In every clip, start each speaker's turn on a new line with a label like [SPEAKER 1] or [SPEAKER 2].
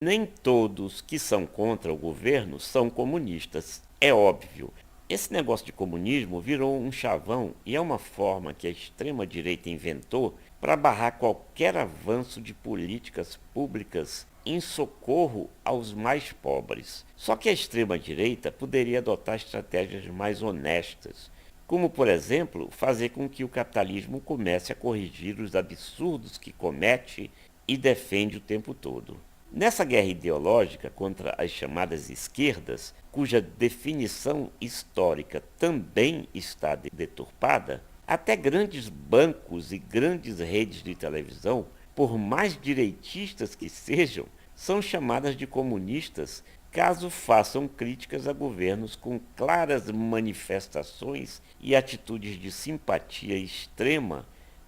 [SPEAKER 1] Nem todos que são contra o governo são comunistas, é óbvio. Esse negócio de comunismo virou um chavão e é uma forma que a extrema-direita inventou para barrar qualquer avanço de políticas públicas em socorro aos mais pobres. Só que a extrema-direita poderia adotar estratégias mais honestas, como, por exemplo, fazer com que o capitalismo comece a corrigir os absurdos que comete e defende o tempo todo. Nessa guerra ideológica contra as chamadas esquerdas, cuja definição histórica também está deturpada, até grandes bancos e grandes redes de televisão, por mais direitistas que sejam, são chamadas de comunistas caso façam críticas a governos com claras manifestações e atitudes de simpatia extrema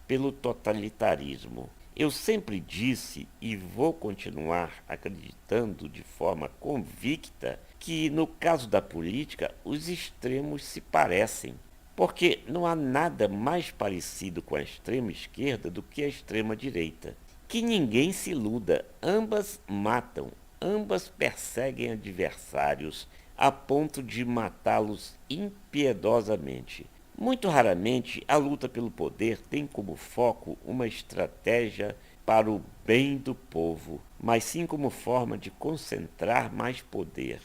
[SPEAKER 1] pelo totalitarismo. Eu sempre disse e vou continuar acreditando de forma convicta que, no caso da política, os extremos se parecem. Porque não há nada mais parecido com a extrema esquerda do que a extrema direita. Que ninguém se iluda, ambas matam, ambas perseguem adversários a ponto de matá-los impiedosamente. Muito raramente, a luta pelo poder tem como foco uma estratégia para o bem do povo, mas sim como forma de concentrar mais poder.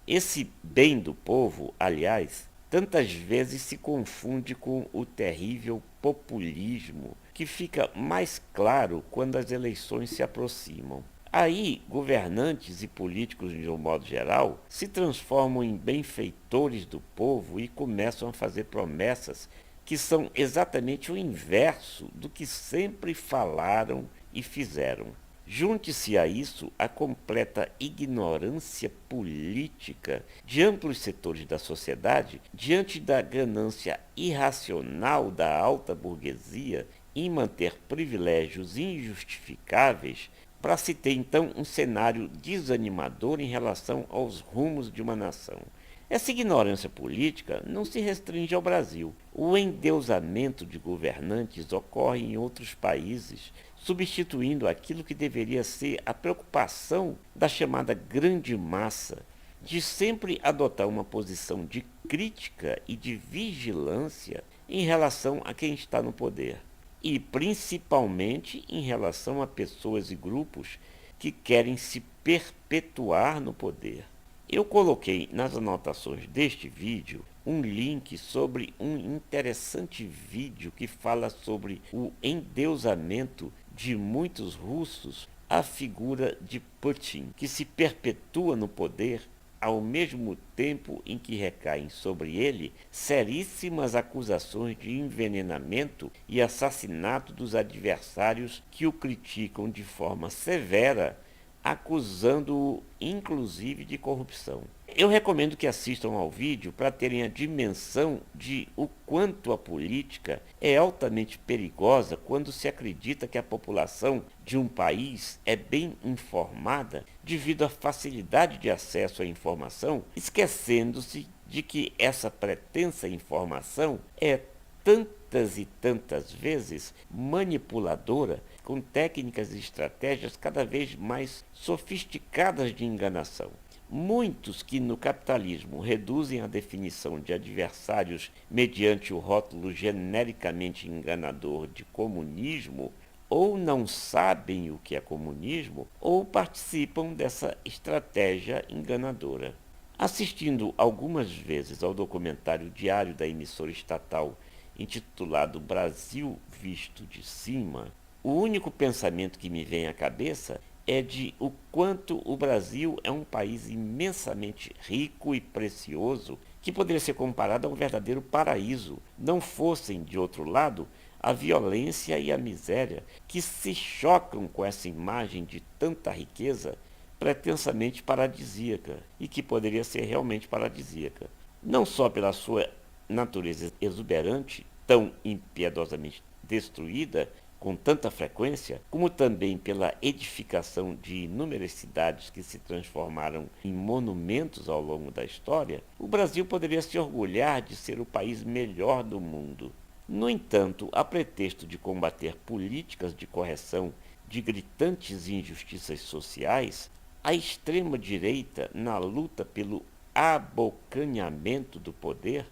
[SPEAKER 1] Esse bem do povo, aliás, tantas vezes se confunde com o terrível populismo, que fica mais claro quando as eleições se aproximam. Aí, governantes e políticos, de um modo geral, se transformam em benfeitores do povo e começam a fazer promessas que são exatamente o inverso do que sempre falaram e fizeram. Junte-se a isso a completa ignorância política de amplos setores da sociedade diante da ganância irracional da alta burguesia em manter privilégios injustificáveis para se ter então um cenário desanimador em relação aos rumos de uma nação. Essa ignorância política não se restringe ao Brasil. O endeusamento de governantes ocorre em outros países, substituindo aquilo que deveria ser a preocupação da chamada grande massa, de sempre adotar uma posição de crítica e de vigilância em relação a quem está no poder. E principalmente em relação a pessoas e grupos que querem se perpetuar no poder. Eu coloquei nas anotações deste vídeo um link sobre um interessante vídeo que fala sobre o endeusamento de muitos russos à figura de Putin, que se perpetua no poder ao mesmo tempo em que recaem sobre ele seríssimas acusações de envenenamento e assassinato dos adversários que o criticam de forma severa, acusando-o inclusive de corrupção. Eu recomendo que assistam ao vídeo para terem a dimensão de o quanto a política é altamente perigosa quando se acredita que a população de um país é bem informada devido à facilidade de acesso à informação, esquecendo-se de que essa pretensa informação é tantas e tantas vezes manipuladora, com técnicas e estratégias cada vez mais sofisticadas de enganação. Muitos que no capitalismo reduzem a definição de adversários mediante o rótulo genericamente enganador de comunismo, ou não sabem o que é comunismo, ou participam dessa estratégia enganadora. Assistindo algumas vezes ao documentário diário da emissora estatal intitulado Brasil Visto de Cima, o único pensamento que me vem à cabeça é de o quanto o Brasil é um país imensamente rico e precioso que poderia ser comparado a um verdadeiro paraíso, não fossem, de outro lado, a violência e a miséria que se chocam com essa imagem de tanta riqueza pretensamente paradisíaca e que poderia ser realmente paradisíaca, não só pela sua natureza exuberante, tão impiedosamente destruída com tanta frequência, como também pela edificação de inúmeras cidades que se transformaram em monumentos ao longo da história, o Brasil poderia se orgulhar de ser o país melhor do mundo. No entanto, a pretexto de combater políticas de correção de gritantes injustiças sociais, A extrema-direita, na luta pelo abocanhamento do poder,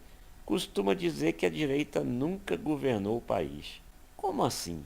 [SPEAKER 1] costuma dizer que a direita nunca governou o país. Como assim?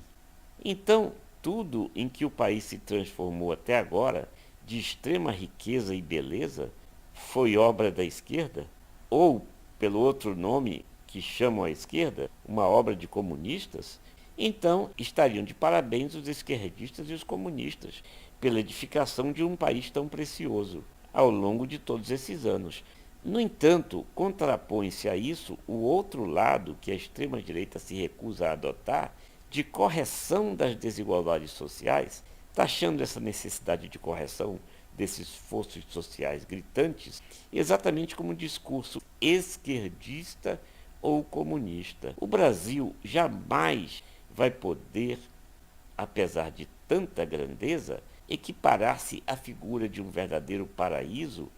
[SPEAKER 1] Então, tudo em que o país se transformou até agora, de extrema riqueza e beleza, foi obra da esquerda? Ou, pelo outro nome que chamam a esquerda, uma obra de comunistas? Então, estariam de parabéns os esquerdistas e os comunistas pela edificação de um país tão precioso ao longo de todos esses anos. No entanto, contrapõe-se a isso o outro lado que a extrema-direita se recusa a adotar, de correção das desigualdades sociais, taxando essa necessidade de correção desses esforços sociais gritantes exatamente como um discurso esquerdista ou comunista. O Brasil jamais vai poder, apesar de tanta grandeza, equiparar-se à figura de um verdadeiro paraíso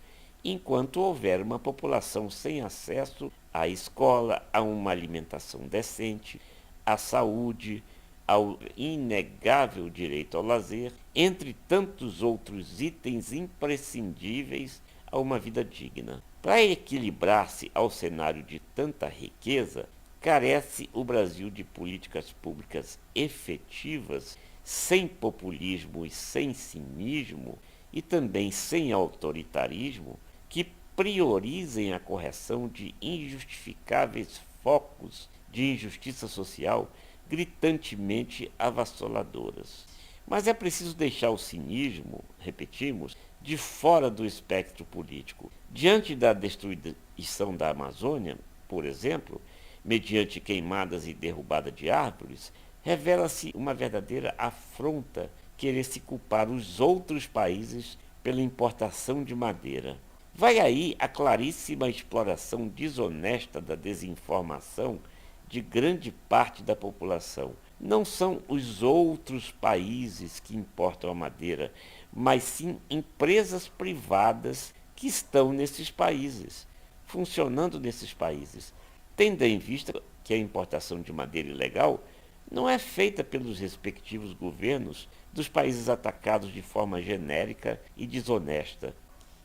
[SPEAKER 1] enquanto houver uma população sem acesso à escola, a uma alimentação decente, à saúde, ao inegável direito ao lazer, entre tantos outros itens imprescindíveis a uma vida digna. Para equilibrar-se ao cenário de tanta riqueza, carece o Brasil de políticas públicas efetivas, sem populismo e sem cinismo, e também sem autoritarismo, que priorizem a correção de injustificáveis focos de injustiça social gritantemente avassaladoras. Mas é preciso deixar o cinismo, repetimos, de fora do espectro político. Diante da destruição da Amazônia, por exemplo, mediante queimadas e derrubada de árvores, revela-se uma verdadeira afronta querer se culpar os outros países pela importação de madeira. Vai aí a claríssima exploração desonesta da desinformação de grande parte da população. Não são os outros países que importam a madeira, mas sim empresas privadas que estão nesses países, funcionando nesses países, tendo em vista que a importação de madeira ilegal não é feita pelos respectivos governos dos países atacados de forma genérica e desonesta.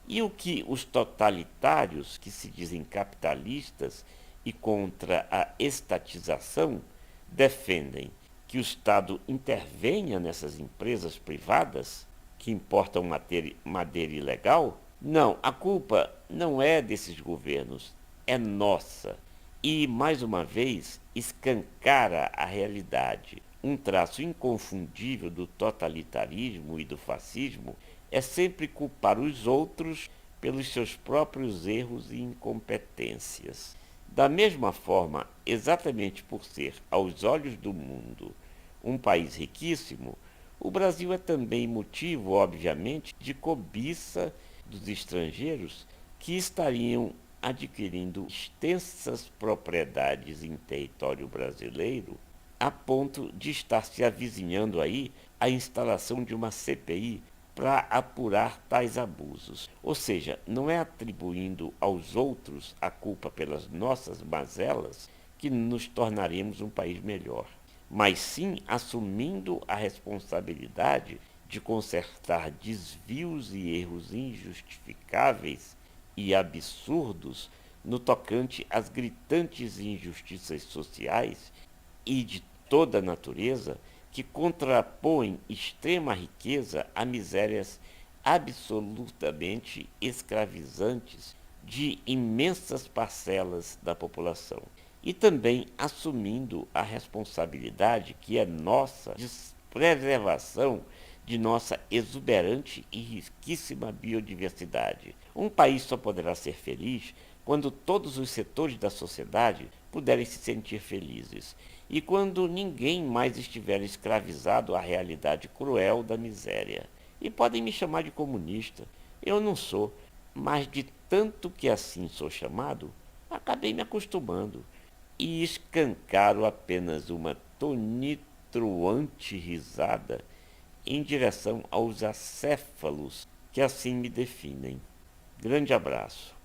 [SPEAKER 1] E o que os totalitários, que se dizem capitalistas e contra a estatização, defendem? Que o Estado intervenha nessas empresas privadas que importam madeira ilegal? Não, a culpa não é desses governos, é nossa. E, mais uma vez, escancara a realidade. Um traço inconfundível do totalitarismo e do fascismo é sempre culpar os outros pelos seus próprios erros e incompetências. Da mesma forma, exatamente por ser, aos olhos do mundo, um país riquíssimo, o Brasil é também motivo, obviamente, de cobiça dos estrangeiros que estariam adquirindo extensas propriedades em território brasileiro, a ponto de estar se avizinhando aí a instalação de uma CPI para apurar tais abusos. Ou seja, não é atribuindo aos outros a culpa pelas nossas mazelas que nos tornaremos um país melhor, mas sim assumindo a responsabilidade de consertar desvios e erros injustificáveis e absurdos no tocante às gritantes injustiças sociais e de toda natureza que contrapõem extrema riqueza a misérias absolutamente escravizantes de imensas parcelas da população. E também assumindo a responsabilidade que é nossa de preservação de nossa exuberante e riquíssima biodiversidade. Um país só poderá ser feliz quando todos os setores da sociedade puderem se sentir felizes e quando ninguém mais estiver escravizado à realidade cruel da miséria. E podem me chamar de comunista, eu não sou, mas de tanto que assim sou chamado, acabei me acostumando e escancaro apenas uma tonitruante risada em direção aos acéfalos que assim me definem. Grande abraço.